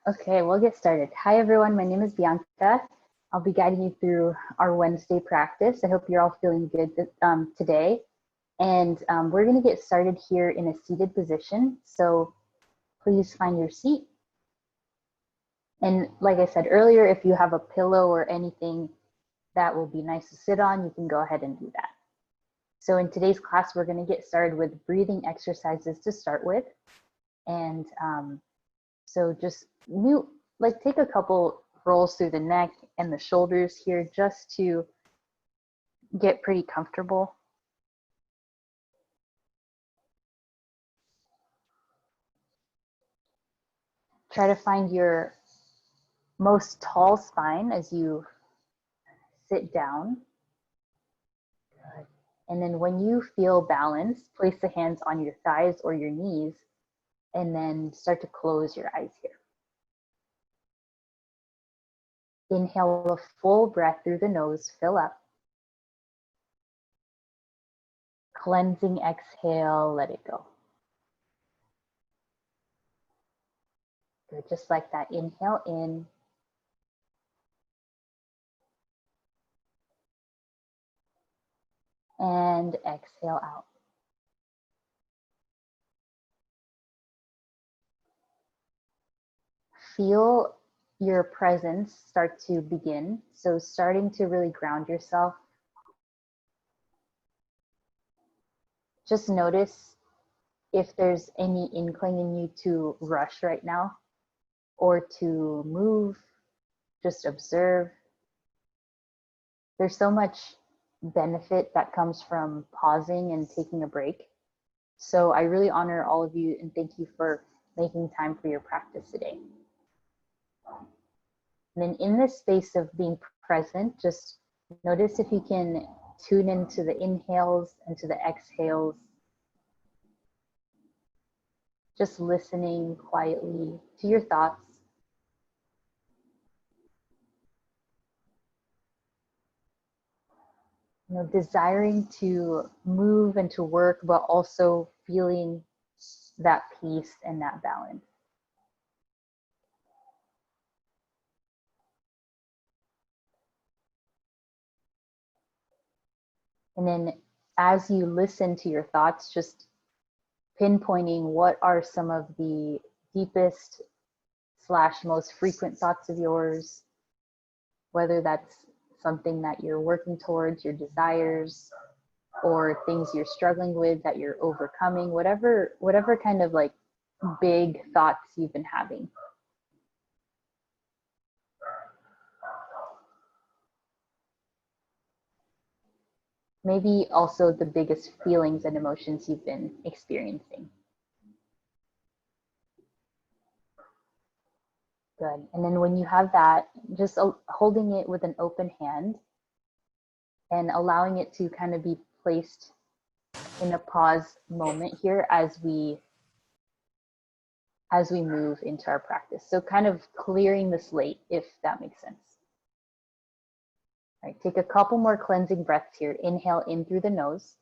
Okay, we'll get started. Hi, everyone. My name is Bianca. I'll be guiding you through our Wednesday practice. I hope you're all feeling good today. And we're going to get started here in a seated position. So please find your seat. And like I said earlier, if you have a pillow or anything that will be nice to sit on, you can go ahead and do that. So in today's class, we're going to get started with breathing exercises to start with. And so just take a couple rolls through the neck and the shoulders here just to get pretty comfortable. Try to find your most tall spine as you sit down. Good. And then when you feel balanced, place the hands on your thighs or your knees and then start to close your eyes here. Inhale a full breath through the nose, fill up. Cleansing exhale, let it go. Good, just like that. Inhale in. And exhale out. Feel your presence start to begin. So starting to really ground yourself. Just notice if there's any inkling in you to rush right now or to move, just observe. There's so much benefit that comes from pausing and taking a break. So I really honor all of you and thank you for making time for your practice today. And then in this space of being present, just notice if you can tune into the inhales and to the exhales. Just listening quietly to your thoughts. Desiring to move and to work, but also feeling that peace and that balance. And then as you listen to your thoughts, just pinpointing what are some of the deepest / most frequent thoughts of yours, whether that's something that you're working towards, your desires, or things you're struggling with that you're overcoming, whatever kind of like big thoughts you've been having. Maybe also the biggest feelings and emotions you've been experiencing. Good. And then when you have that, just holding it with an open hand and allowing it to kind of be placed in a pause moment here as we move into our practice. So kind of clearing the slate, if that makes sense. All right, take a couple more cleansing breaths here. Inhale in through the nose.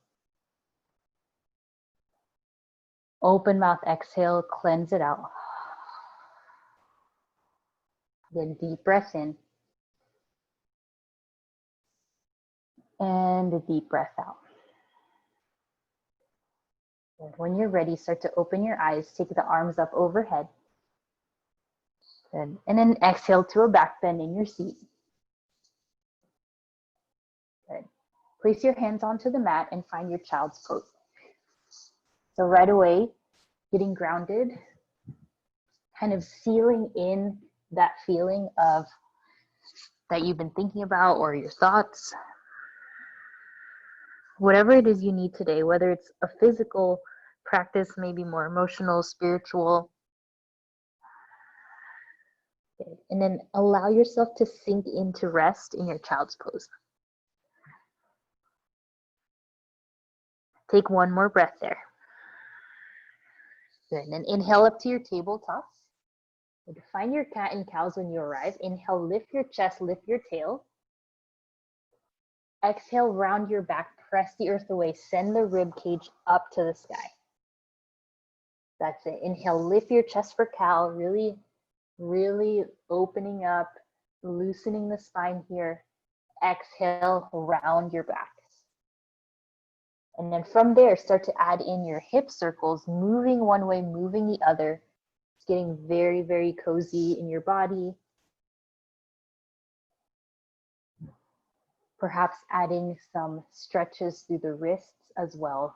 Open mouth, exhale, cleanse it out. Then deep breath in. And a deep breath out. And when you're ready, start to open your eyes. Take the arms up overhead. Good. And then exhale to a back bend in your seat. Good. Place your hands onto the mat and find your child's pose. So right away, getting grounded, kind of sealing in that feeling of that you've been thinking about or your thoughts. Whatever it is you need today, whether it's a physical practice, maybe more emotional, spiritual. Okay. And then allow yourself to sink into rest in your child's pose. Take one more breath there. Good. And then inhale up to your tabletop. Find your cat and cows when you arrive. Inhale, lift your chest, lift your tail. Exhale, round your back, press the earth away, send the rib cage up to the sky. That's it. Inhale, lift your chest for cow, really Really opening up, loosening the spine here. Exhale, round your back. And then from there, start to add in your hip circles, moving one way, moving the other. It's getting very, very cozy in your body. Perhaps adding some stretches through the wrists as well.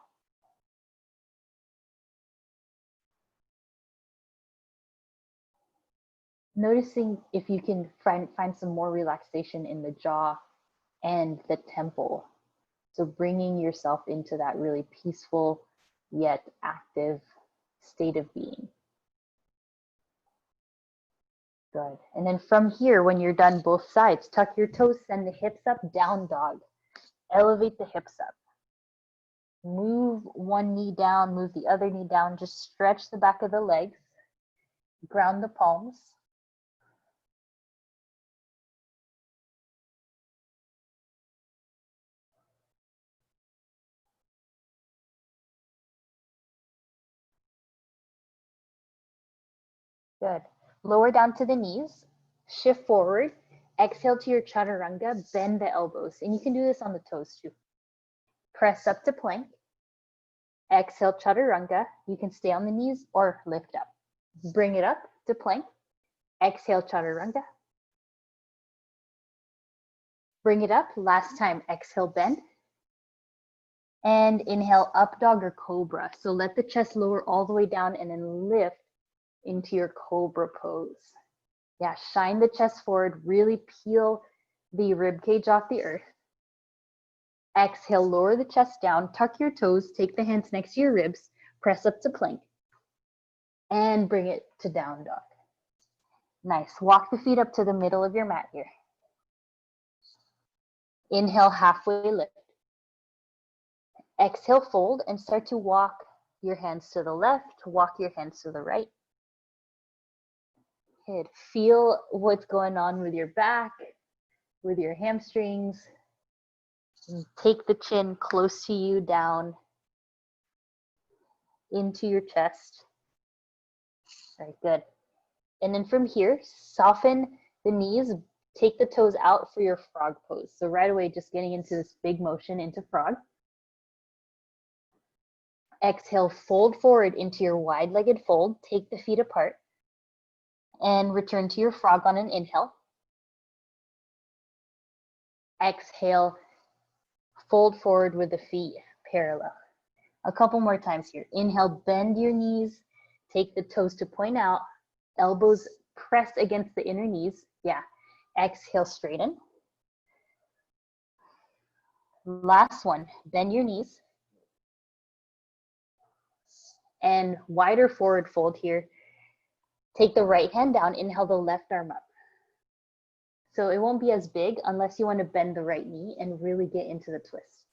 Noticing if you can find some more relaxation in the jaw and the temple. So bringing yourself into that really peaceful yet active state of being. Good. And then from here, when you're done both sides, tuck your toes, send the hips up, down dog. Elevate the hips up. Move one knee down, move the other knee down. Just stretch the back of the legs. Ground the palms. Good. Lower down to the knees. Shift forward. Exhale to your chaturanga. Bend the elbows. And you can do this on the toes too. Press up to plank. Exhale, chaturanga. You can stay on the knees or lift up. Bring it up to plank. Exhale, chaturanga. Bring it up. Last time, exhale, bend. And inhale, up dog or cobra. So let the chest lower all the way down and then lift into your cobra pose. Yeah, shine the chest forward. Really peel the rib cage off the earth. Exhale, lower the chest down. Tuck your toes. Take the hands next to your ribs. Press up to plank. And bring it to down dog. Nice. Walk the feet up to the middle of your mat here. Inhale, halfway lift. Exhale, fold, and start to walk your hands to the left, walk your hands to the right. Good. Feel what's going on with your back, with your hamstrings. And take the chin close to you, down into your chest. Very good. And then from here, soften the knees, take the toes out for your frog pose. So right away, just getting into this big motion into frog. Exhale, fold forward into your wide-legged fold. Take the feet apart and return to your frog on an inhale. Exhale, fold forward with the feet parallel. A couple more times here. Inhale, bend your knees. Take the toes to point out. Elbows press against the inner knees. Yeah. Exhale, straighten. Last one. Bend your knees. And wider forward fold here. Take the right hand down. Inhale the left arm up. So it won't be as big unless you want to bend the right knee and really get into the twist.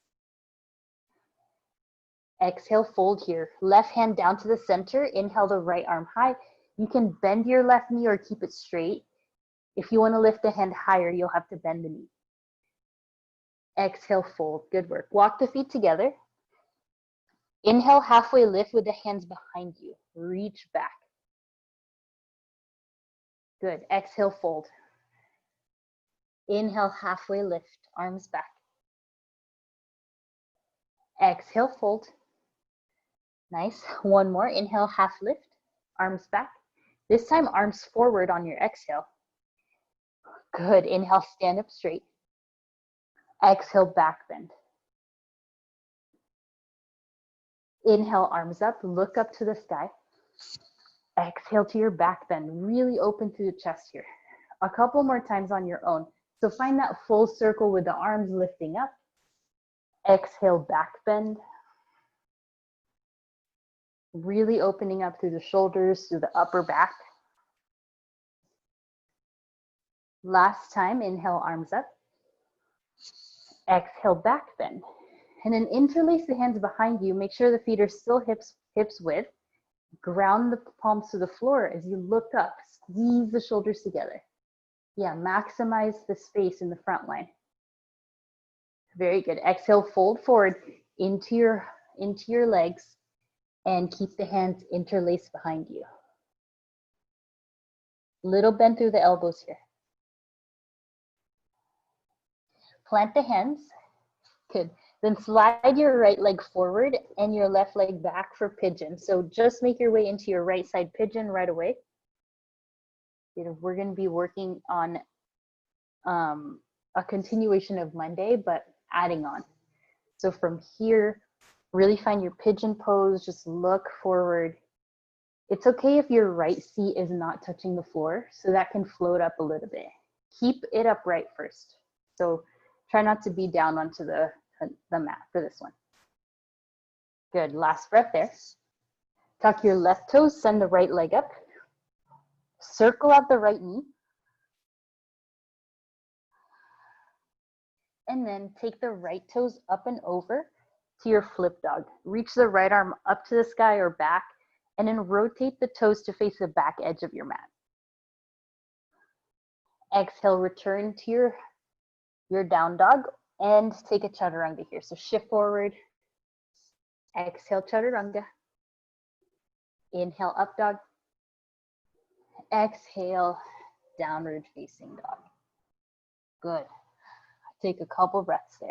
Exhale, fold here. Left hand down to the center. Inhale the right arm high. You can bend your left knee or keep it straight. If you want to lift the hand higher, you'll have to bend the knee. Exhale, fold. Good work. Walk the feet together. Inhale, halfway lift with the hands behind you. Reach back. Good. Exhale, fold. Inhale, halfway lift. Arms back. Exhale, fold. Nice. One more. Inhale, half lift. Arms back. This time, arms forward on your exhale. Good. Inhale, stand up straight. Exhale, back bend. Inhale, arms up. Look up to the sky. Exhale to your back bend. Really open through the chest here. A couple more times on your own. So find that full circle with the arms lifting up. Exhale, back bend. Really opening up through the shoulders, through the upper back. Last time, inhale, arms up. Exhale, back bend. And then interlace the hands behind you. Make sure the feet are still hips width. Ground the palms to the floor as you look up. Squeeze the shoulders together. Yeah, maximize the space in the front line. Very good. Exhale, fold forward into your legs and keep the hands interlaced behind you. Little bend through the elbows here. Plant the hands. Good. Then slide your right leg forward and your left leg back for pigeon. So just make your way into your right side pigeon right away. We're going to be working on a continuation of Monday, but adding on. So from here, really find your pigeon pose, just look forward. It's okay if your right seat is not touching the floor, so that can float up a little bit. Keep it upright first. So try not to be down onto the mat for this one. Good, last breath there. Tuck your left toes, send the right leg up. Circle out the right knee. And then take the right toes up and over to your flip dog. Reach the right arm up to the sky or back, and then rotate the toes to face the back edge of your mat. Exhale, return to your down dog and take a chaturanga here. So shift forward, exhale, chaturanga. Inhale, up dog. Exhale, downward facing dog. Good. Take a couple breaths there.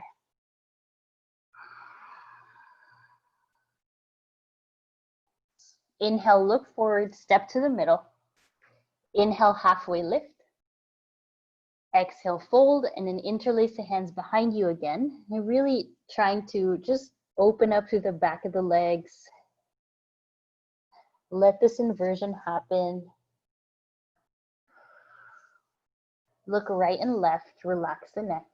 Inhale, look forward, step to the middle. Inhale, halfway lift. Exhale, fold, and then interlace the hands behind you again. You're really trying to just open up through the back of the legs. Let this inversion happen. Look right and left, relax the neck.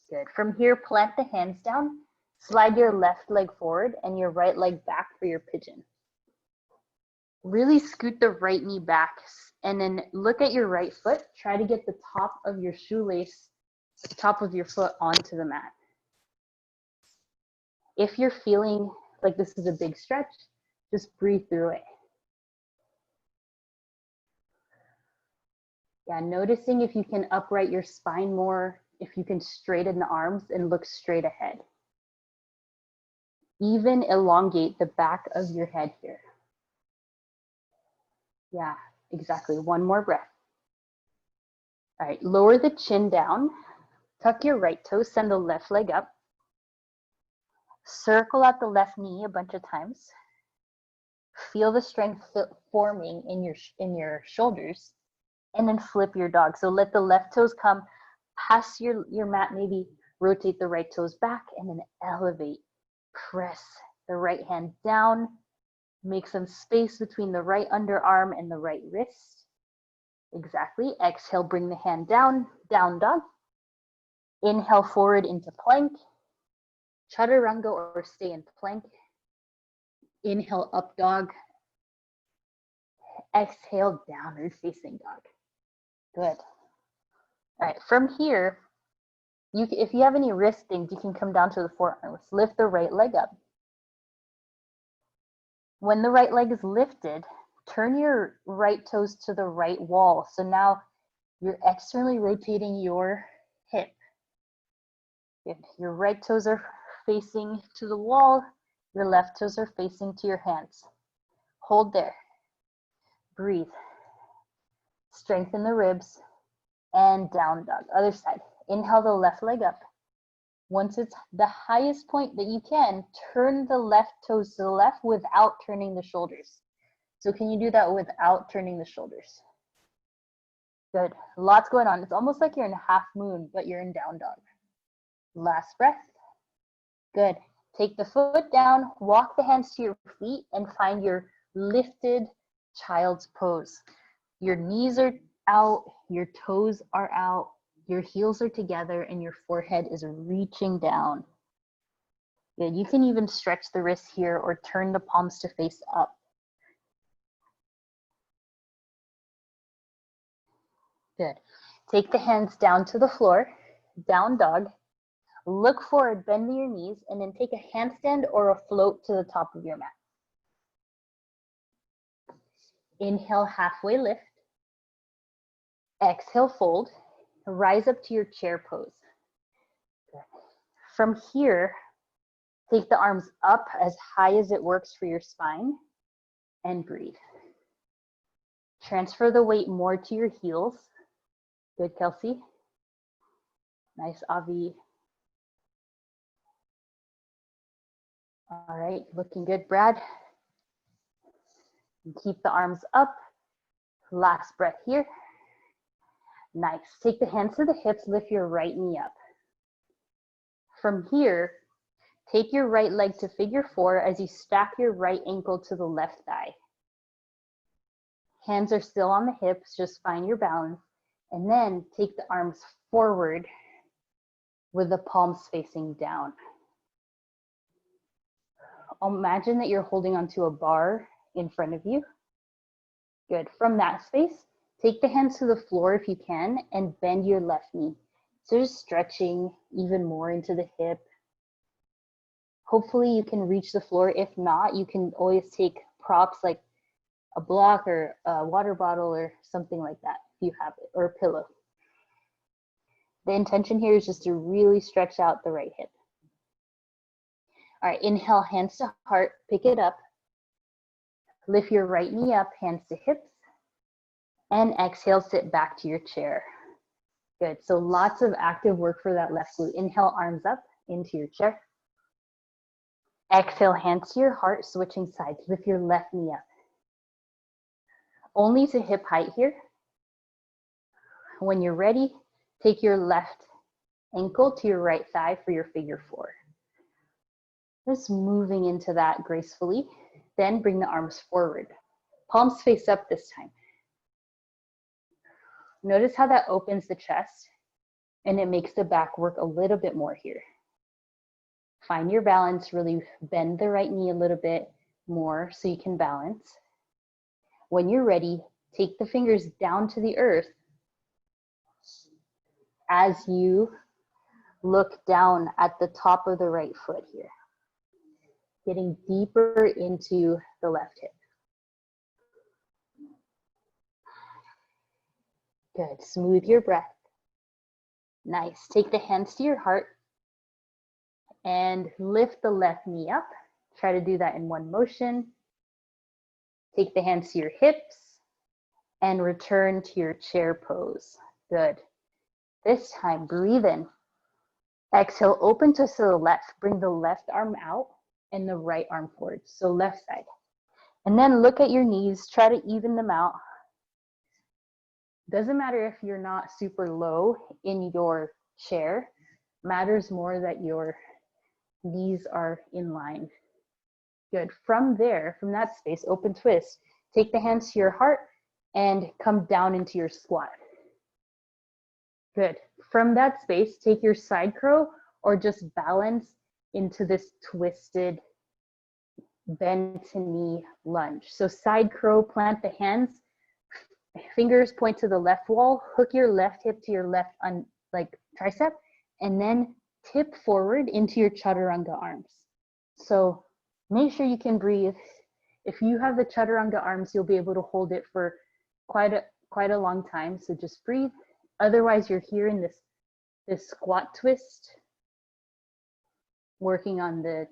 Good. From here, plant the hands down. Slide your left leg forward and your right leg back for your pigeon. Really scoot the right knee back and then look at your right foot. Try to get the top of your shoelace, the top of your foot onto the mat. If you're feeling like this is a big stretch, just breathe through it. Yeah, noticing if you can upright your spine more, if you can straighten the arms and look straight ahead. Even elongate the back of your head here. Yeah, exactly. One more breath. All right, lower the chin down. Tuck your right toe, send the left leg up. Circle out the left knee a bunch of times. Feel the strength forming in your shoulders. And then flip your dog. So let the left toes come past your mat, maybe rotate the right toes back and then elevate. Press the right hand down. Make some space between the right underarm and the right wrist. Exactly. Exhale, bring the hand down, down dog. Inhale forward into plank. Chaturanga or stay in plank. Inhale, up dog. Exhale, downward facing dog. Good. All right, from here, if you have any wrist things, you can come down to the forearms. Lift the right leg up. When the right leg is lifted, turn your right toes to the right wall. So now you're externally rotating your hip. Good. Your right toes are facing to the wall. Your left toes are facing to your hands. Hold there. Breathe. Strengthen the ribs. And down dog. Other side. Inhale the left leg up. Once it's the highest point that you can, turn the left toes to the left without turning the shoulders. So can you do that without turning the shoulders? Good. Lots going on. It's almost like you're in half moon, but you're in down dog. Last breath. Good. Take the foot down, walk the hands to your feet, and find your lifted child's pose. Your knees are out, your toes are out, your heels are together, and your forehead is reaching down. Good. You can even stretch the wrists here or turn the palms to face up. Good. Take the hands down to the floor, down dog. Look forward, bend your knees, and then take a handstand or a float to the top of your mat. Inhale, halfway lift. Exhale, fold. Rise up to your chair pose. Good. From here, take the arms up as high as it works for your spine and breathe. Transfer the weight more to your heels. Good, Kelsey. Nice, Avi. All right, looking good, Brad. And keep the arms up. Last breath here. Nice. Take the hands to the hips, lift your right knee up. From here, take your right leg to figure four as you stack your right ankle to the left thigh. Hands are still on the hips, just find your balance. And then take the arms forward with the palms facing down. Imagine that you're holding onto a bar in front of you. Good. From that space, take the hands to the floor if you can and bend your left knee. So just stretching even more into the hip. Hopefully you can reach the floor. If not, you can always take props like a block or a water bottle or something like that if you have it, or a pillow. The intention here is just to really stretch out the right hip. All right, inhale, hands to heart, pick it up. Lift your right knee up, hands to hips. And exhale, sit back to your chair. Good, so lots of active work for that left glute. Inhale, arms up into your chair. Exhale, hands to your heart, switching sides. Lift your left knee up. Only to hip height here. When you're ready, take your left ankle to your right thigh for your figure four. Just moving into that gracefully. Then bring the arms forward. Palms face up this time. Notice how that opens the chest and it makes the back work a little bit more here. Find your balance, really bend the right knee a little bit more so you can balance. When you're ready, take the fingers down to the earth as you look down at the top of the right foot here. Getting deeper into the left hip. Good, smooth your breath. Nice, take the hands to your heart and lift the left knee up. Try to do that in one motion. Take the hands to your hips and return to your chair pose. Good. This time, breathe in. Exhale, open to the left. Bring the left arm out and the right arm forward. So left side. And then look at your knees. Try to even them out. Doesn't matter if you're not super low in your chair. Matters more that your knees are in line. Good. From there, from that space, open twist. Take the hands to your heart and come down into your squat. Good. From that space, take your side crow or just balance into this twisted bend to knee lunge. So side crow, plant the hands, fingers point to the left wall, hook your left hip to your left tricep, and then tip forward into your chaturanga arms. So make sure you can breathe. If you have the chaturanga arms, you'll be able to hold it for quite a long time. So just breathe. Otherwise, you're here in this squat twist, working on the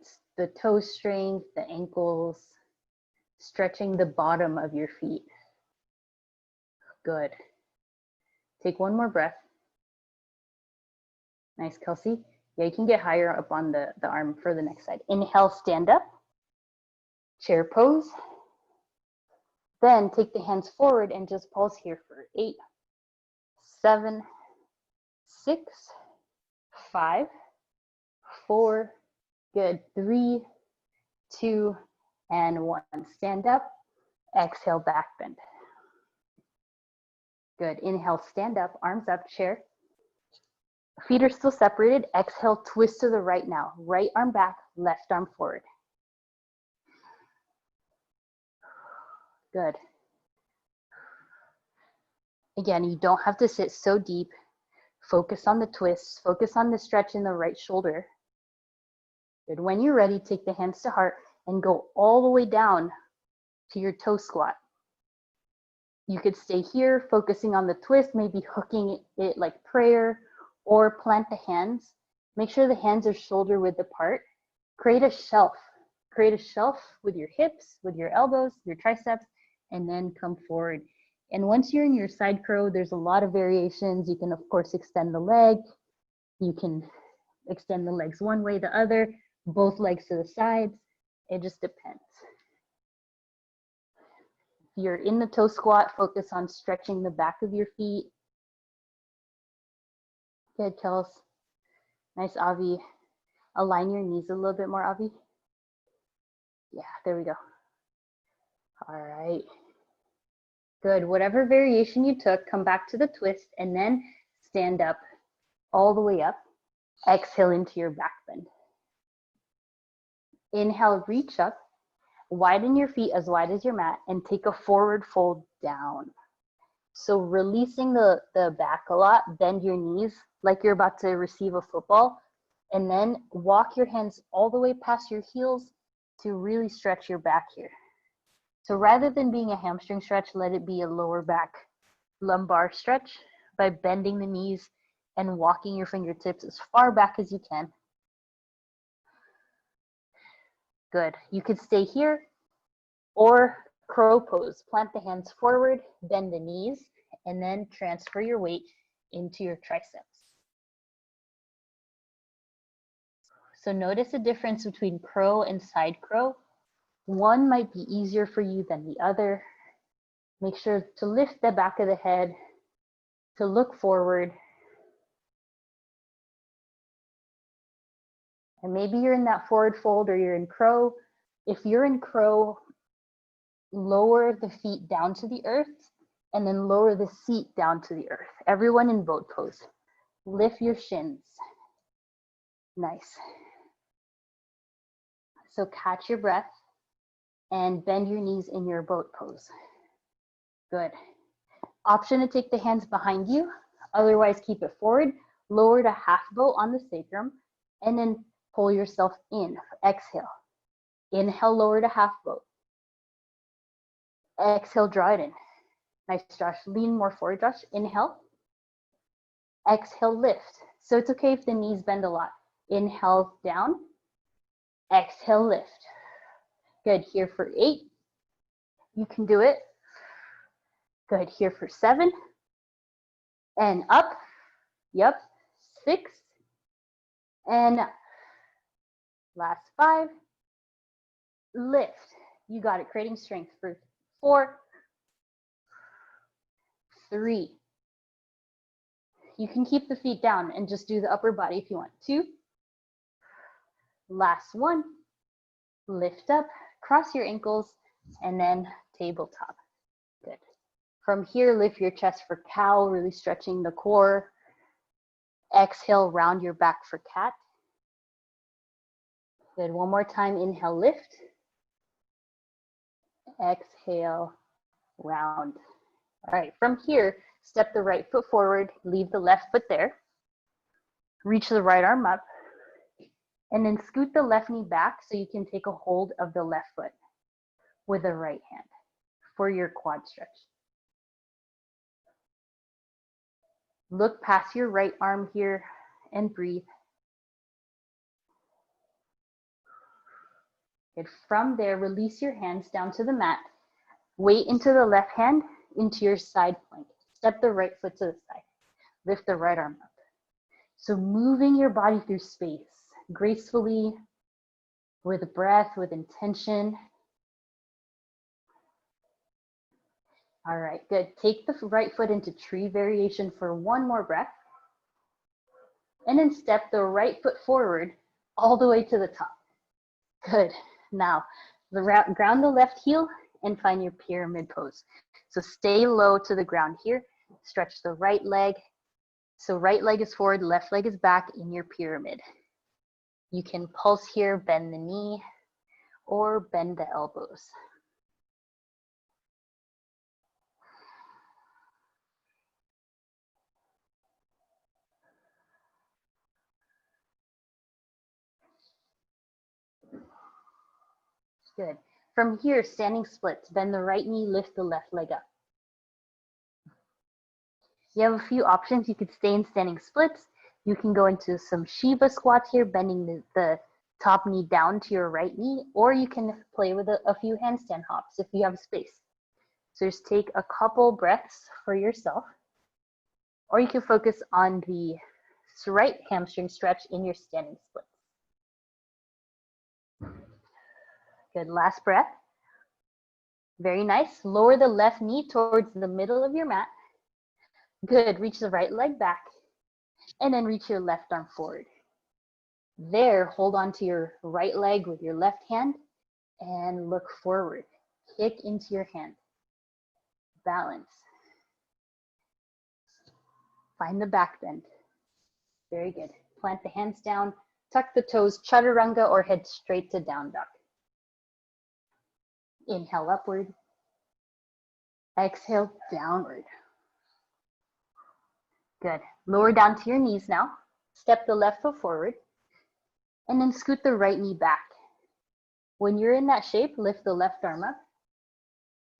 toe strength, the ankles, stretching the bottom of your feet. Good. Take one more breath. Nice, Kelsey. Yeah, you can get higher up on the arm for the next side. Inhale, stand up. Chair pose. Then take the hands forward and just pulse here for 8, 7, 6, 5, 4, good, 3, 2, and 1. Stand up, exhale, back bend. Good, inhale, stand up, arms up, chair. Feet are still separated. Exhale, twist to the right now. Right arm back, left arm forward. Good. Again, you don't have to sit so deep. Focus on the twists. Focus on the stretch in the right shoulder. Good. When you're ready, take the hands to heart and go all the way down to your toe squat. You could stay here, focusing on the twist, maybe hooking it like prayer, or plant the hands. Make sure the hands are shoulder width apart. Create a shelf. Create a shelf with your hips, with your elbows, your triceps, and then come forward And once you're in your side crow, there's a lot of variations. You can, of course, extend the leg. You can extend the legs one way, the other, both legs to the sides. It just depends. If you're in the toe squat, focus on stretching the back of your feet. Good, Kels. Nice, Avi. Align your knees a little bit more, Avi. Yeah, there we go. All right. Good. Whatever variation you took, come back to the twist and then stand up all the way up. Exhale into your back bend. Inhale, reach up. Widen your feet as wide as your mat and take a forward fold down. So releasing the back a lot, bend your knees like you're about to receive a football, and then walk your hands all the way past your heels to really stretch your back here. So rather than being a hamstring stretch, let it be a lower back lumbar stretch by bending the knees and walking your fingertips as far back as you can. Good. You could stay here or crow pose. Plant the hands forward, bend the knees, and then transfer your weight into your triceps. So notice the difference between crow and side crow. One might be easier for you than the other. Make sure to lift the back of the head, to look forward. And maybe you're in that forward fold or you're in crow. If you're in crow, lower the feet down to the earth and then lower the seat down to the earth. Everyone in boat pose. Lift your shins. Nice. So catch your breath and bend your knees in your boat pose. Good. Option to take the hands behind you. Otherwise, keep it forward. Lower to half boat on the sacrum and then pull yourself in. Exhale. Inhale, lower to half boat. Exhale, draw it in. Nice, Josh. Lean more forward, Josh. Inhale. Exhale, lift. So it's okay if the knees bend a lot. Inhale, down. Exhale, lift. Good. Here for 8. You can do it. Good. Here for 7. And up. Yep. 6. And up. Last 5. Lift. You got it. Creating strength for 4. 3. You can keep the feet down and just do the upper body if you want. 2. Last 1. Lift up, cross your ankles, and then tabletop. Good. From here, lift your chest for cow, really stretching the core. Exhale, round your back for cat. Good. One more time. Inhale, lift. Exhale, round. All right. From here, step the right foot forward, leave the left foot there. Reach the right arm up. And then scoot the left knee back so you can take a hold of the left foot with the right hand for your quad stretch. Look past your right arm here and breathe. And from there, release your hands down to the mat. Weight into the left hand, into your side plank. Step the right foot to the side. Lift the right arm up. So moving your body through space, gracefully, with breath, with intention. All right, good. Take the right foot into tree variation for one more breath. And then step the right foot forward all the way to the top. Good. Now, ground the left heel and find your pyramid pose. So stay low to the ground here. Stretch the right leg. So right leg is forward, left leg is back in your pyramid. You can pulse here, bend the knee, or bend the elbows. Good. From here, standing splits. Bend the right knee, lift the left leg up. You have a few options. You could stay in standing splits. You can go into some Shiva squats here, bending the top knee down to your right knee, or you can play with a few handstand hops if you have space. So just take a couple breaths for yourself, or you can focus on the right hamstring stretch in your standing splits. Good, last breath. Very nice. Lower the left knee towards the middle of your mat. Good, reach the right leg back, and then reach your left arm forward. There, hold on to your right leg with your left hand and look forward. Kick into your hand. Balance. Find the back bend. Very good. Plant the hands down, tuck the toes, chaturanga, or head straight to down dog. Inhale upward. Exhale downward. Good. Lower down to your knees now. Step the left foot forward, and then scoot the right knee back. When you're in that shape, lift the left arm up.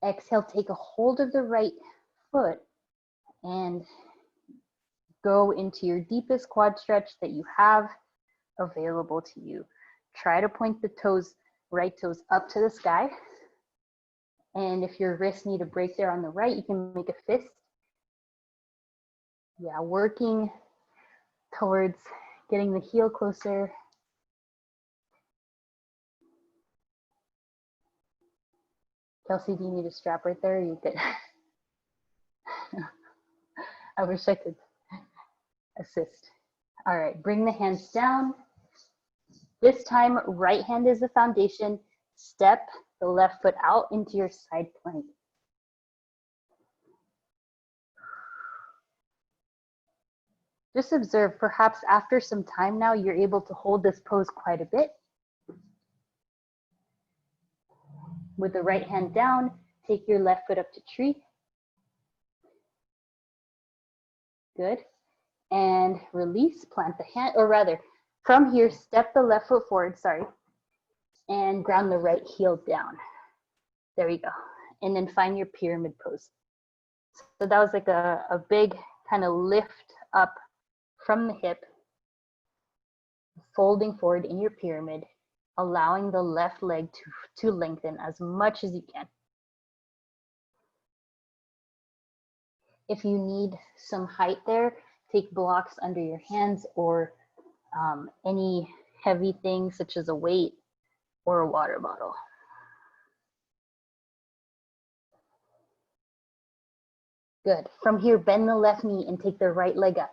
Exhale, take a hold of the right foot and go into your deepest quad stretch that you have available to you. Try to point the toes, right toes up to the sky. And if your wrists need a break there on the right, you can make a fist. Yeah, working towards getting the heel closer. Kelsey, do you need a strap right there? You could. I wish I could assist. All right, bring the hands down. This time, right hand is the foundation. Step the left foot out into your side plank. Just observe, perhaps after some time now, you're able to hold this pose quite a bit. With the right hand down, take your left foot up to tree. Good. And release, plant the hand, or rather, from here, step the left foot forward, sorry, and ground the right heel down. There you go. And then find your pyramid pose. So that was like a big kind of lift up from the hip, folding forward in your pyramid, allowing the left leg to lengthen as much as you can. If you need some height there, take blocks under your hands or any heavy thing such as a weight or a water bottle. Good. From here, bend the left knee and take the right leg up.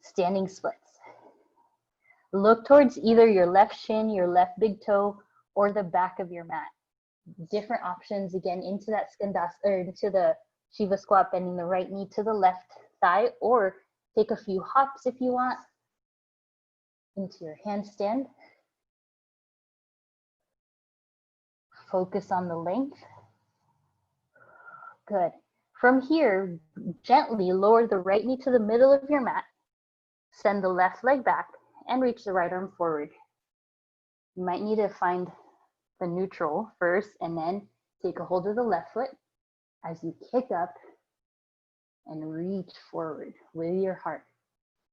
Standing splits. Look towards either your left shin, your left big toe, or the back of your mat. Different options, again, into that skandhas, or into the Shiva squat, bending the right knee to the left thigh, or take a few hops if you want into your handstand. Focus on the length. Good. From here, gently lower the right knee to the middle of your mat. Send the left leg back and reach the right arm forward. You might need to find the neutral first and then take a hold of the left foot as you kick up and reach forward with your heart.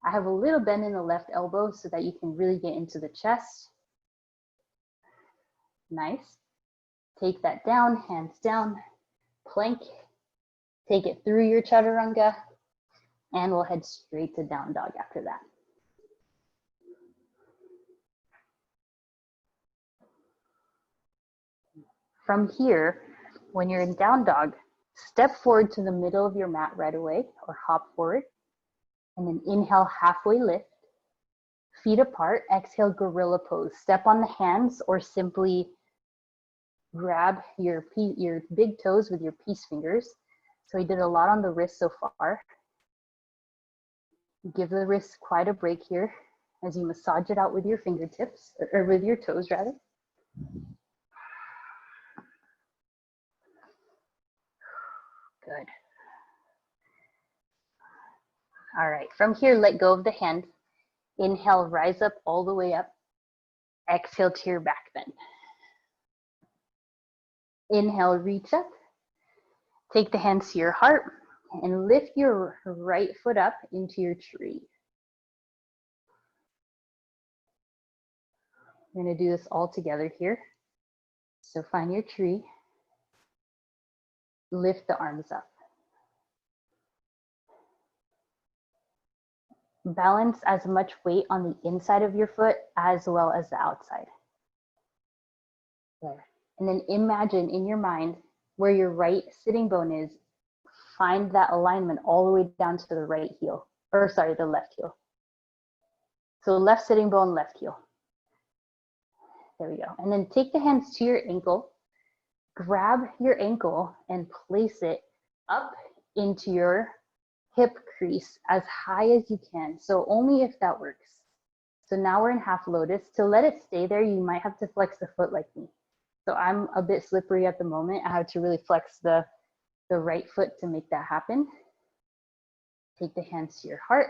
I have a little bend in the left elbow so that you can really get into the chest. Nice. Take that down, hands down, plank. Take it through your chaturanga, and we'll head straight to down dog after that. From here, when you're in down dog, step forward to the middle of your mat right away, or hop forward, and then inhale, halfway lift, feet apart, exhale, gorilla pose. Step on the hands or simply grab your big toes with your peace fingers. So we did a lot on the wrist so far. Give the wrist quite a break here as you massage it out with your fingertips, or with your toes rather. Good. All right, from here, let go of the hand. Inhale, rise up all the way up. Exhale to your back bend. Inhale, reach up. Take the hands to your heart and lift your right foot up into your tree. We're gonna do this all together here. So find your tree. lift the arms up. Balance as much weight on the inside of your foot as well as the outside. There. And then imagine in your mind where your right sitting bone is, find that alignment all the way down to the right heel, or sorry, the left heel. So left sitting bone, left heel. There we go. And then take the hands to your ankle, grab your ankle and place it up into your hip crease as high as you can. So only if that works. So now we're in half lotus. To let it stay there, you might have to flex the foot like me. So I'm a bit slippery at the moment. I have to really flex the right foot to make that happen. Take the hands to your heart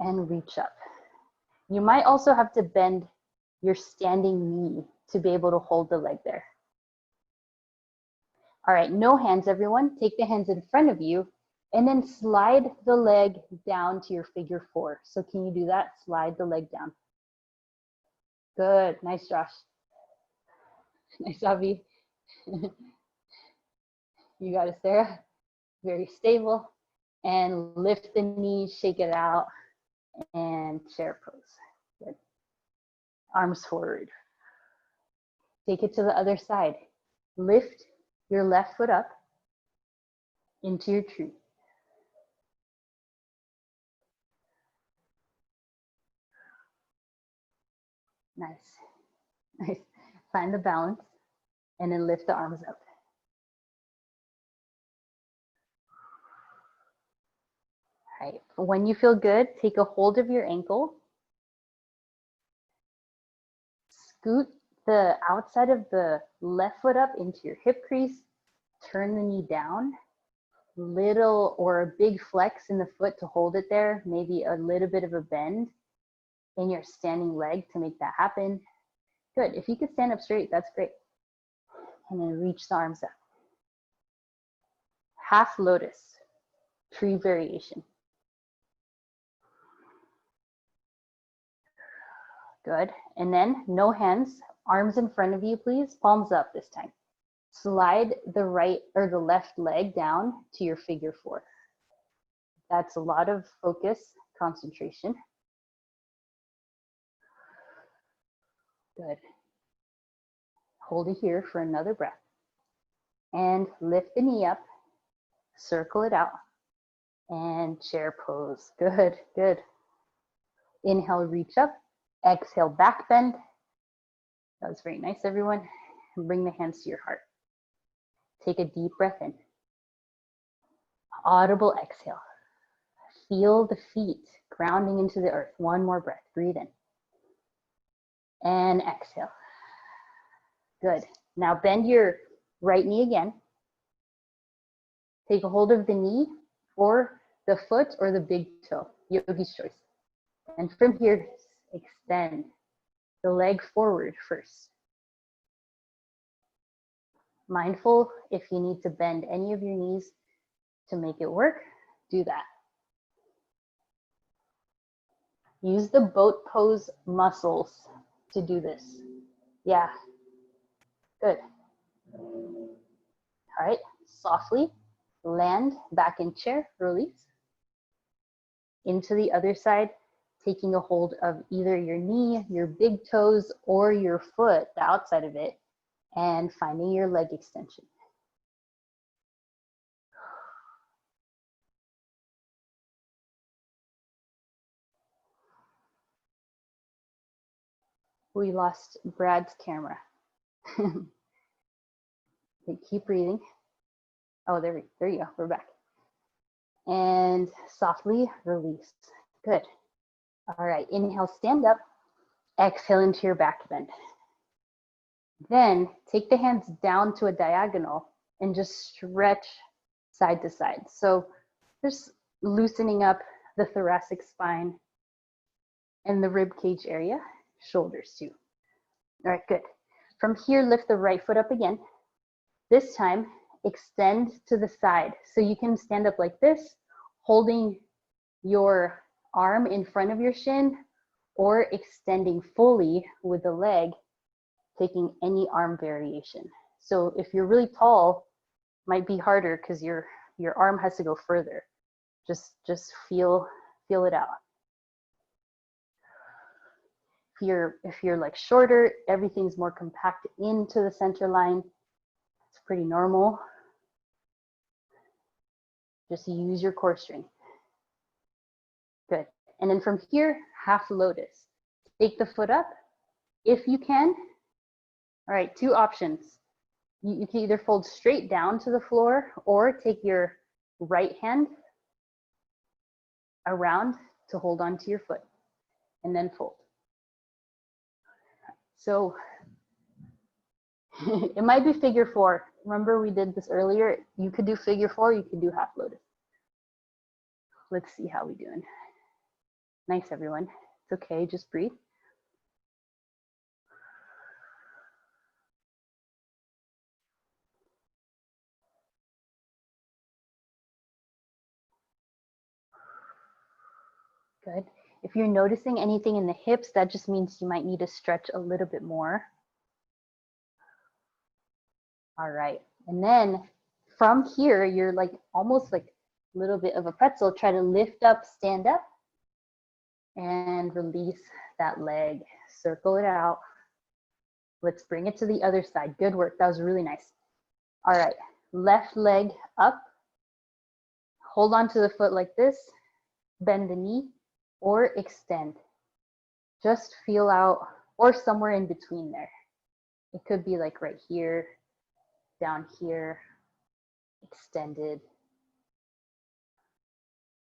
and reach up. You might also have to bend your standing knee to be able to hold the leg there. All right, no hands, everyone. Take the hands in front of you and then slide the leg down to your figure four. So can you do that? Slide the leg down. Good, nice, Josh. Nice, Avi. You got it, Sarah. Very stable. And lift the knees, shake it out, and chair pose. Good. Arms forward. Take it to the other side. Lift your left foot up into your tree. Nice. Nice. Find the balance and then lift the arms up. All right. When you feel good, take a hold of your ankle. Scoot the outside of the left foot up into your hip crease. Turn the knee down. Little or a big flex in the foot to hold it there. Maybe a little bit of a bend in your standing leg to make that happen. Good. If you could stand up straight, that's great. And then reach the arms up. Half lotus, tree variation. Good. And then no hands, arms in front of you, please. Palms up this time. Slide the right or the left leg down to your figure four. That's a lot of focus, concentration. Good. Hold it here for another breath. And lift the knee up, circle it out, and chair pose. Good, good. Inhale, reach up. Exhale, back bend. That was very nice, everyone. And bring the hands to your heart. Take a deep breath in. Audible exhale. Feel the feet grounding into the earth. One more breath. Breathe in. And exhale. Good. Now bend your right knee again. Take a hold of the knee or the foot or the big toe. Yogi's choice. And from here, extend the leg forward first. Mindful if you need to bend any of your knees to make it work, do that. Use the boat pose muscles to do this. Yeah, good. All right, softly land back in chair, release. Into the other side, taking a hold of either your knee, your big toes, or your foot, the outside of it, and finding your leg extension. We lost Brad's camera. Okay, keep breathing. Oh, there you go, we're back. And softly release, good. All right, inhale, stand up. Exhale into your back bend. Then take the hands down to a diagonal and just stretch side to side. So just loosening up the thoracic spine and the rib cage area, shoulders too. All right, good. From here, lift the right foot up again. This time, extend to the side. So you can stand up like this, holding your arm in front of your shin, or extending fully with the leg, taking any arm variation. So if you're really tall, Might be harder because your arm has to go further. Just feel it out. If you're like shorter, everything's more compact into the center line. It's pretty normal. Just use your core strength. Good. And then from here, half lotus. Take the foot up if you can. All right, two options. You can either fold straight down to the floor or take your right hand around to hold onto your foot and then fold. So it might be figure four. Remember we did this earlier. You could do figure four, you could do half lotus. Let's see how we're doing. Nice, everyone. It's okay, just breathe. Good. If you're noticing anything in the hips, that just means you might need to stretch a little bit more. All right. And then from here, you're like almost like a little bit of a pretzel. Try to lift up, stand up, and release that leg. Circle it out. Let's bring it to the other side. Good work. That was really nice. All right. Left leg up. Hold on to the foot like this. Bend the knee or extend. Just feel out, or somewhere in between there. It could be like right here, down here, extended.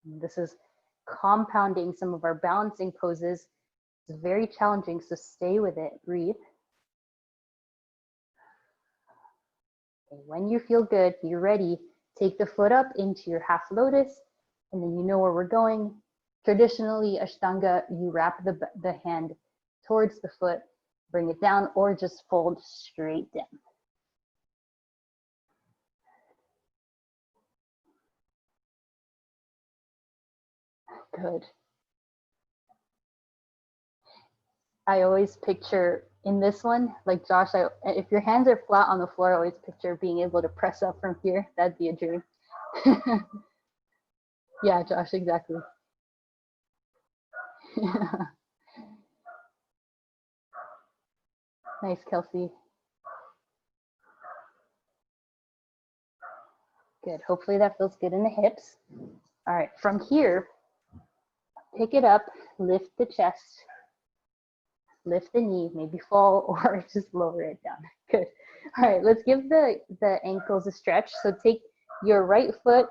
This is compounding some of our balancing poses. It's very challenging, so stay with it. Breathe. Okay, when you feel good, you're ready, take the foot up into your half lotus, and then you know where we're going. Traditionally, Ashtanga, you wrap the hand towards the foot, bring it down, or just fold straight down. Good. I always picture in this one, like Josh, if your hands are flat on the floor, I always picture being able to press up from here. That'd be a dream. Yeah, Josh, exactly. Nice, Kelsey. Good. Hopefully that feels good in the hips. All right, from here, pick it up, lift the chest, lift the knee, maybe fall or just lower it down. Good. All right, let's give the ankles a stretch. So take your right foot,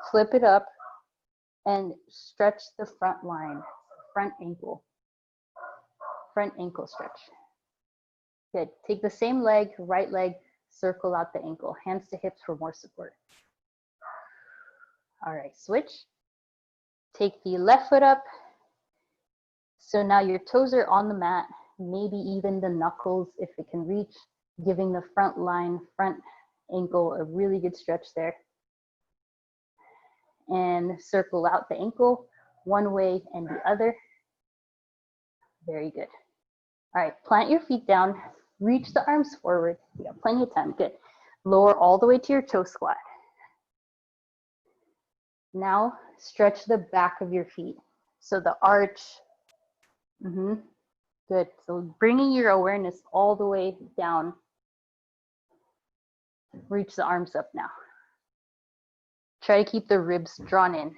flip it up, and stretch the front line, front ankle stretch. Good. Take the same leg, right leg, circle out the ankle, hands to hips for more support. All right, switch. Take the left foot up. So now your toes are on the mat, maybe even the knuckles if it can reach, giving the front line, front ankle a really good stretch there. And circle out the ankle one way and the other. Very good. All right, plant your feet down, reach the arms forward. You got plenty of time, good. Lower all the way to your toe squat. Now stretch the back of your feet. So the arch, good. So bringing your awareness all the way down. Reach the arms up now. Try to keep the ribs drawn in.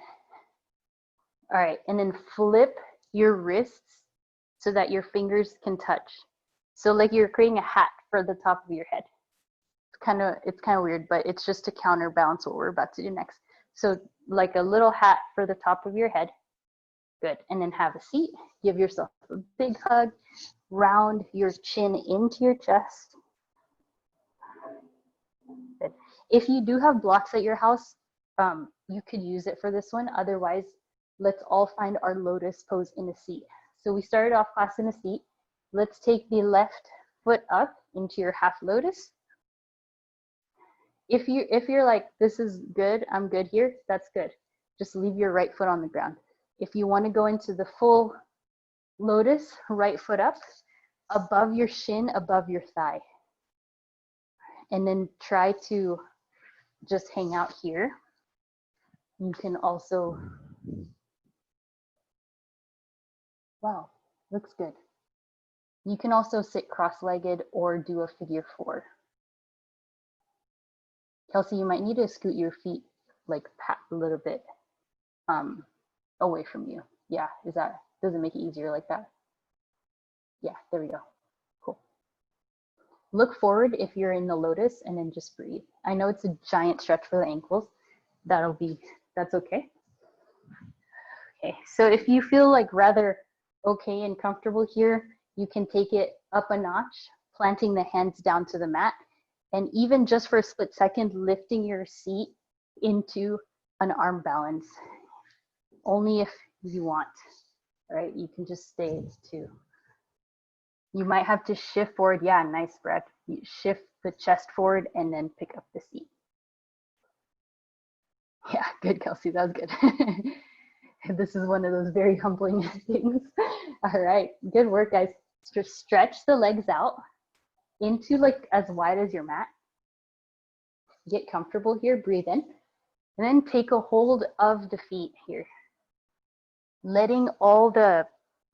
All right, and then flip your wrists so that your fingers can touch. So like you're creating a hat for the top of your head. It's kind of weird, but it's just to counterbalance what we're about to do next. So like a little hat for the top of your head. Good. And then have a seat. Give yourself a big hug. Round your chin into your chest. Good. If you do have blocks at your house, you could use it for this one. Otherwise, let's all find our lotus pose in a seat. So we started off class in a seat. Let's take the left foot up into your half lotus. If you're like, this is good, I'm good here, that's good. Just leave your right foot on the ground. If you want to go into the full lotus, right foot up, above your shin, above your thigh. And then try to just hang out here. You can also, wow, looks good. You can also sit cross-legged or do a figure 4. Kelsey, you might need to scoot your feet like a little bit away from you. Yeah, does it make it easier like that? Yeah, there we go. Cool. Look forward if you're in the lotus and then just breathe. I know it's a giant stretch for the ankles. That's okay. Okay, so if you feel like rather okay and comfortable here, you can take it up a notch, planting the hands down to the mat, and even just for a split second, lifting your seat into an arm balance, only if you want, right? You can just stay too. You might have to shift forward. Yeah, nice breath. You shift the chest forward and then pick up the seat. Yeah, good, Kelsey, that was good. This is one of those very humbling things. All right, good work, guys. Just stretch the legs out into like as wide as your mat. Get comfortable here, breathe in, and then take a hold of the feet here. Letting all the,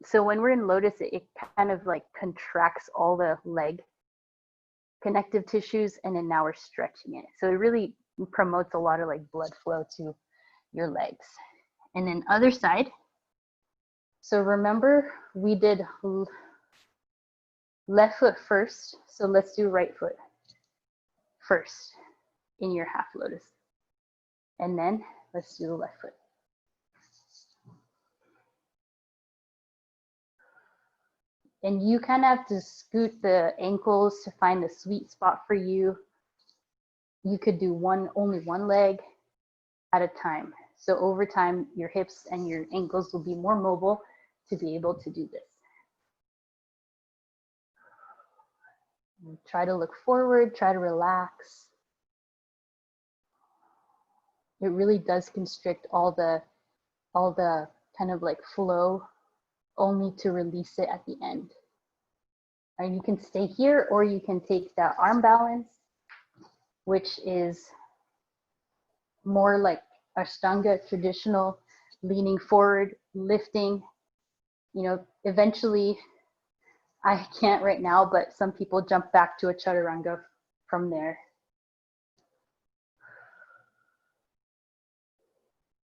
so when we're in lotus, it kind of like contracts all the leg connective tissues, and then now we're stretching it. So it really promotes a lot of like blood flow to your legs. And then other side. So remember we did left foot first. So let's do right foot first in your half lotus. And then let's do the left foot. And you kind of have to scoot the ankles to find the sweet spot for you. You could do only one leg at a time. So over time, your hips and your ankles will be more mobile to be able to do this. Try to look forward, try to relax. It really does constrict all the kind of like flow, only to release it at the end. And you can stay here, or you can take that arm balance, which is more like Ashtanga traditional, leaning forward, lifting. You know, eventually, I can't right now, but some people jump back to a chaturanga from there.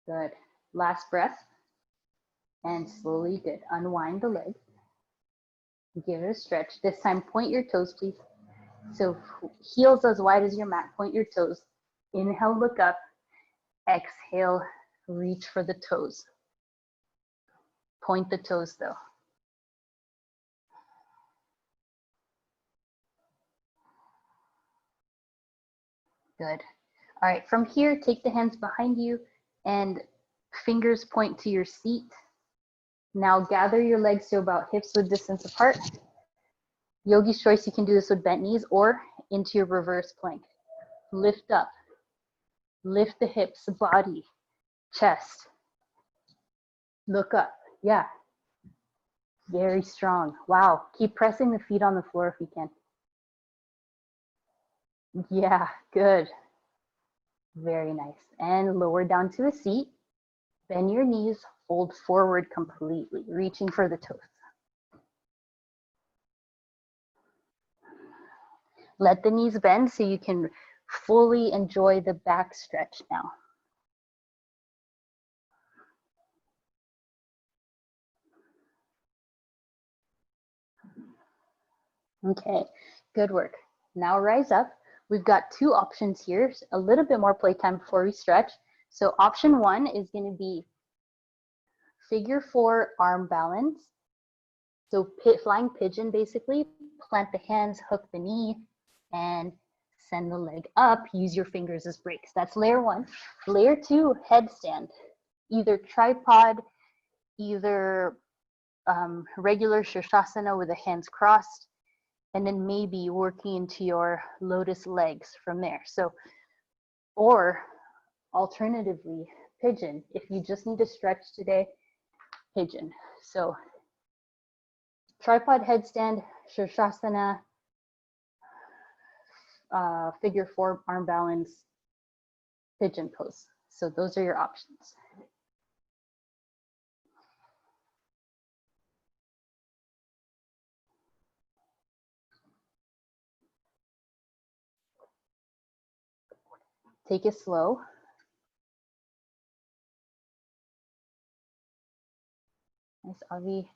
Good. Last breath. And slowly, good. Unwind the leg. Give it a stretch. This time, point your toes, please. So heels as wide as your mat, point your toes. Inhale, look up. Exhale, reach for the toes. Point the toes though. Good. All right, from here, take the hands behind you and fingers point to your seat. Now gather your legs to about hips width distance apart. Yogi's choice, you can do this with bent knees or into your reverse plank. Lift up. Lift the hips, body, chest. Look up. Yeah. Very strong. Wow. Keep pressing the feet on the floor if you can. Yeah, good. Very nice. And lower down to a seat. Bend your knees, fold forward completely, reaching for the toes. Let the knees bend so you can fully enjoy the back stretch now. Okay, good work. Now rise up. We've got two options here, a little bit more playtime before we stretch. So option one is going to be figure 4 arm balance. So flying pigeon basically, plant the hands, hook the knee, and send the leg up. Use your fingers as brakes. That's layer 1. Layer 2, headstand. Either tripod, either regular Shirshasana with the hands crossed, and then maybe working into your lotus legs from there. So, or alternatively, pigeon. If you just need to stretch today, pigeon. So tripod headstand, Shirshasana, figure 4 arm balance, Pigeon Pose. So those are your options. Take it slow. Nice, Avi.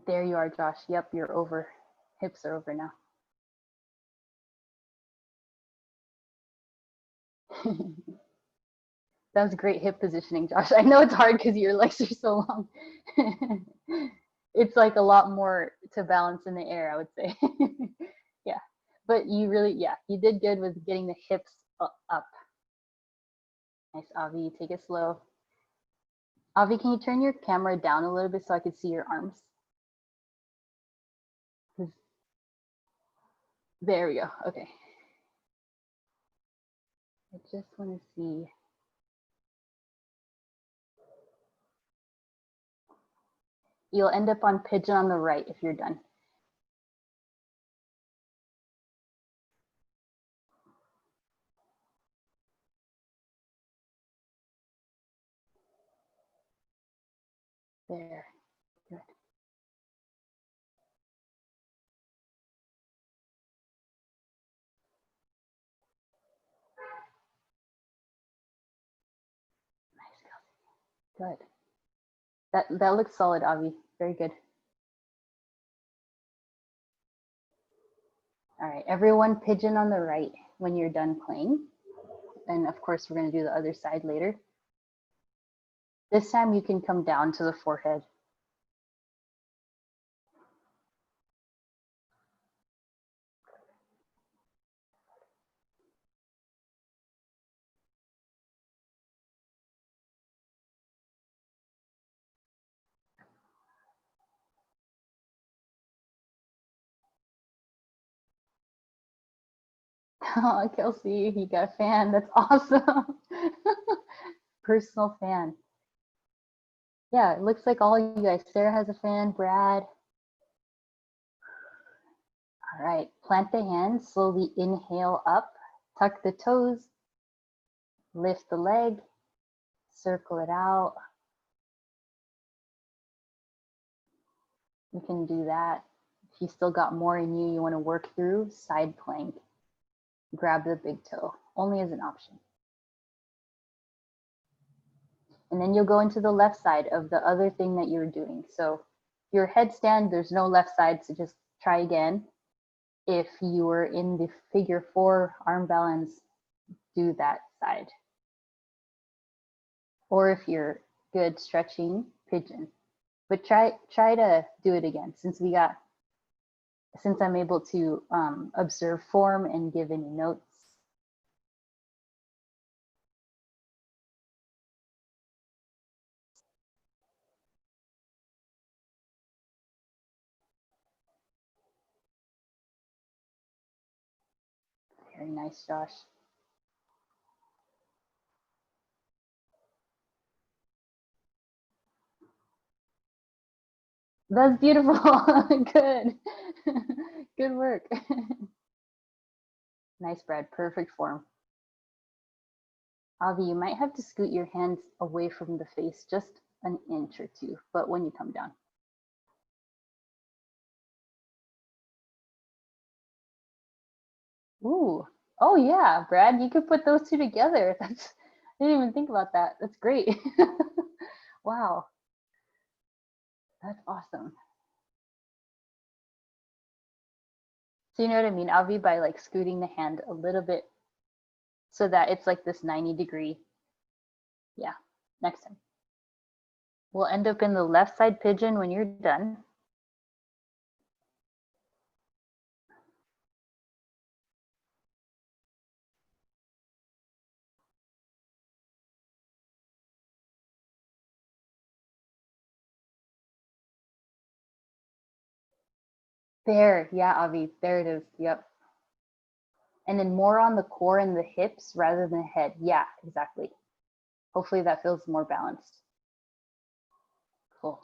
There you are, Josh. Yep, you're over. Hips are over now. That was great hip positioning, Josh. I know it's hard because your legs are so long. It's like a lot more to balance in the air, I would say. Yeah, but you really, yeah, you did good with getting the hips up. Nice, Avi, take it slow. Avi, can you turn your camera down a little bit so I can see your arms? There we go, okay. I just want to see. You'll end up on pigeon on the right if you're done. There, good. Nice, good. That looks solid, Avi. Very good. All right, everyone pigeon on the right when you're done playing. And of course, we're going to do the other side later. This time you can come down to the forehead. Oh, Kelsey, you got a fan. That's awesome. Personal fan. Yeah, it looks like all you guys. Sarah has a fan, Brad. All right, plant the hands, slowly inhale up, tuck the toes, lift the leg, circle it out. You can do that. If you still got more in you want to work through, side plank. Grab the big toe, only as an option. And then you'll go into the left side of the other thing that you're doing. So your headstand, there's no left side, so just try again. If you were in the figure 4 arm balance, do that side. Or if you're good stretching, pigeon. But try to do it again since I'm able to observe form and give any notes. Very nice, Josh. That's beautiful. Good. Good work. Nice, Brad. Perfect form. Avi, you might have to scoot your hands away from the face just an inch or two, but when you come down. Ooh. Oh yeah, Brad, you could put those two together. I didn't even think about that. That's great. Wow. That's awesome. So you know what I mean, Avi, by like scooting the hand a little bit so that it's like this 90-degree. Yeah, next time. We'll end up in the left side pigeon when you're done. There, yeah, Avi, there it is. Yep. And then more on the core and the hips rather than the head. Yeah, exactly. Hopefully that feels more balanced. Cool.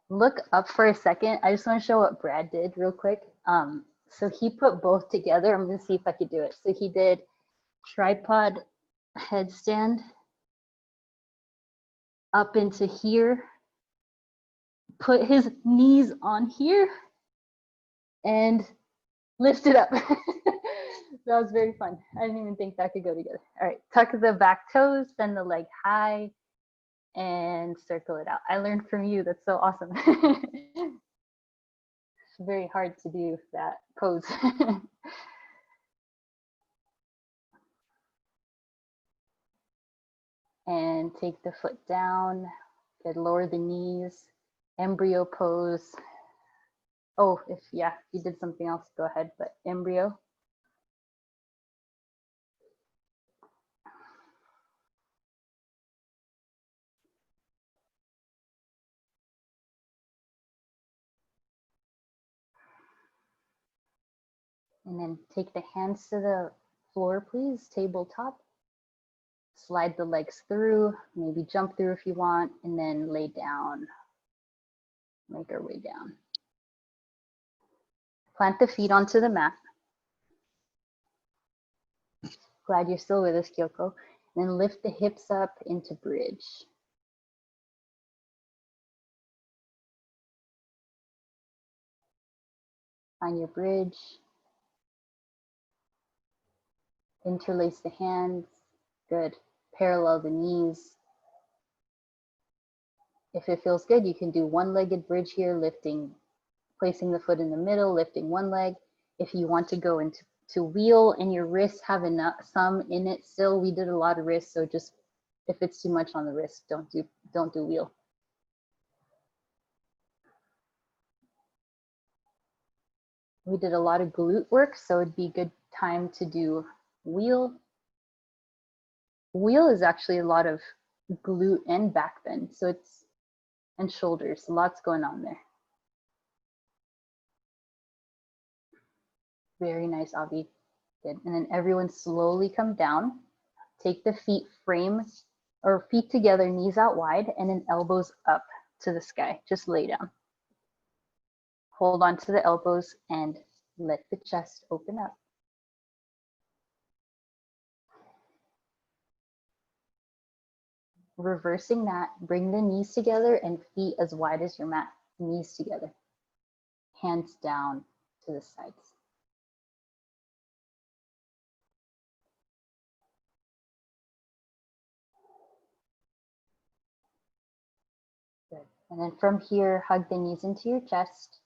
Look up for a second. I just want to show what Brad did real quick. So he put both together. I'm gonna see if I could do it. So he did tripod headstand up into here, put his knees on here, and lift it up. That was very fun. I didn't even think that could go together. All right, tuck the back toes, send the leg high, and circle it out. I learned from you. That's so awesome. It's very hard to do that pose. And take the foot down. Good, lower the knees. Embryo pose. Oh, if you did something else, go ahead, but embryo. And then take the hands to the floor, please, tabletop. Slide the legs through, maybe jump through if you want, and then lay down. Make our way down. Plant the feet onto the mat. Glad you're still with us, Kyoko. And then lift the hips up into bridge. Find your bridge. Interlace the hands. Good. Parallel the knees. If it feels good, you can do one-legged bridge here, lifting, placing the foot in the middle, lifting one leg. If you want to go into wheel and your wrists have enough, some in it still, we did a lot of wrists, so just if it's too much on the wrist, don't do wheel. We did a lot of glute work, so it'd be a good time to do wheel. Wheel is actually a lot of glute and back bend, so it's, and shoulders, lots going on there. Very nice, Avi. Good. And then everyone slowly come down. Take the feet frame or feet together, knees out wide, and then elbows up to the sky. Just lay down. Hold on to the elbows and let the chest open up. Reversing that, bring the knees together and feet as wide as your mat. Knees together. Hands down to the sides. Good. And then from here, hug the knees into your chest.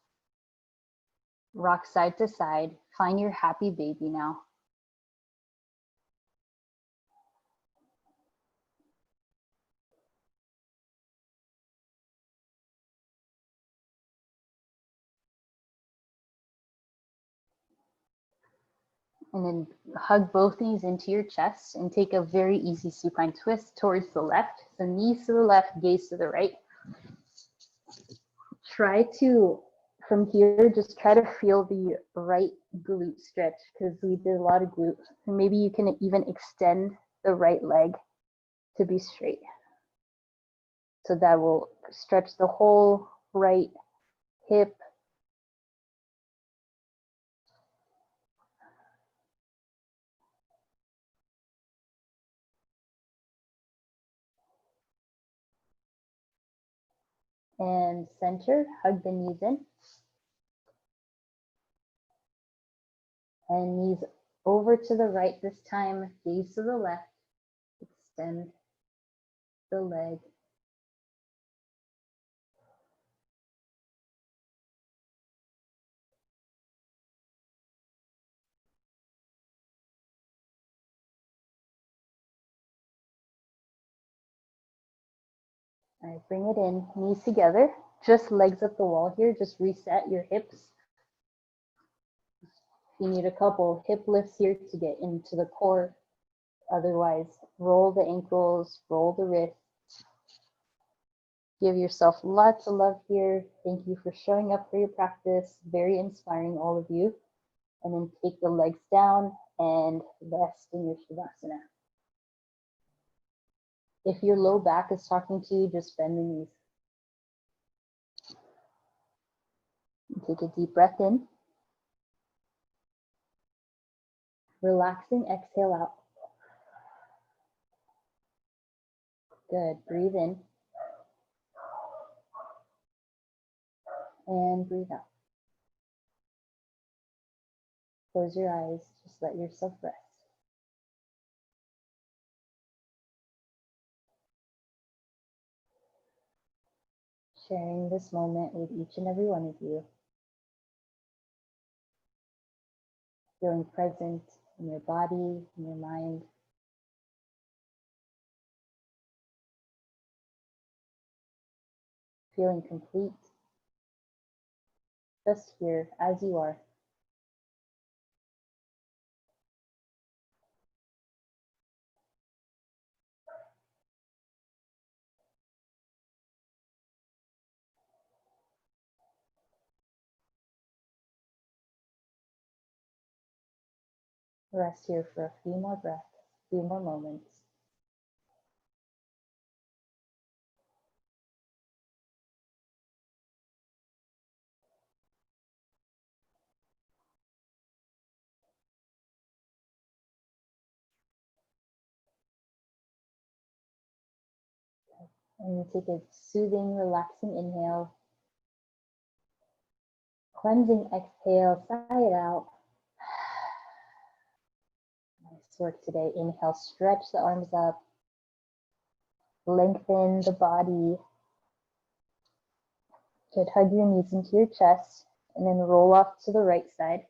Rock side to side. Find your happy baby now. And then hug both knees into your chest and take a very easy supine twist towards the left. So knees to the left, gaze to the right. Try to, from here, just try to feel the right glute stretch because we did a lot of glute. And maybe you can even extend the right leg to be straight. So that will stretch the whole right hip. And center, hug the knees in. And knees over to the right this time, gaze to the left, extend the leg. All right, bring it in, knees together, just legs up the wall here, just reset your hips. You need a couple hip lifts here to get into the core. Otherwise, roll the ankles, roll the wrists. Give yourself lots of love here. Thank you for showing up for your practice. Very inspiring, all of you. And then take the legs down and rest in your Shavasana. If your low back is talking to you, just bend the knees. Take a deep breath in. Relaxing, exhale out. Good, breathe in. And breathe out. Close your eyes, just let yourself rest. Sharing this moment with each and every one of you. Feeling present in your body, in your mind. Feeling complete. Just here as you are. Rest here for a few more breaths, a few more moments. And take a soothing, relaxing inhale. Cleansing exhale, sigh it out. Nice work today. Inhale, stretch the arms up. Lengthen the body. Good, hug your knees into your chest and then roll off to the right side.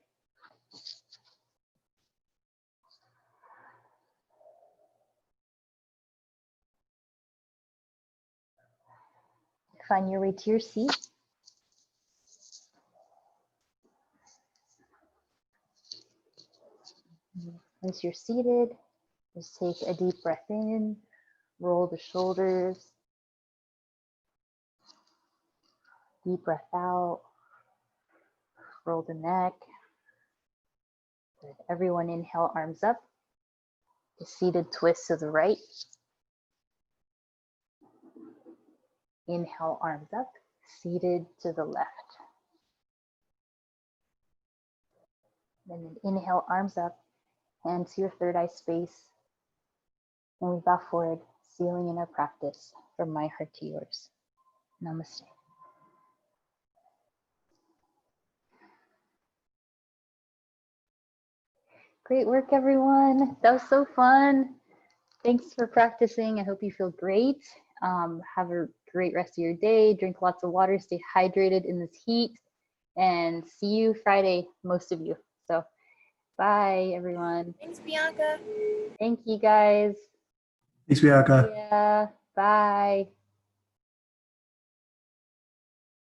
Find your way to your seat. Once you're seated, just take a deep breath in, roll the shoulders, deep breath out, roll the neck. Good. Everyone inhale, arms up. A seated twist to the right. Inhale, arms up, seated to the left. And then inhale, arms up, hands to your third eye space. And we bow forward, sealing in our practice from my heart to yours. Namaste. Great work, everyone. That was so fun. Thanks for practicing. I hope you feel great. Have a great rest of your day. Drink lots of water. Stay hydrated in this heat. And see you Friday, most of you. So bye, everyone. Thanks, Bianca. Thank you, guys. Thanks, Bianca. Yeah. Bye.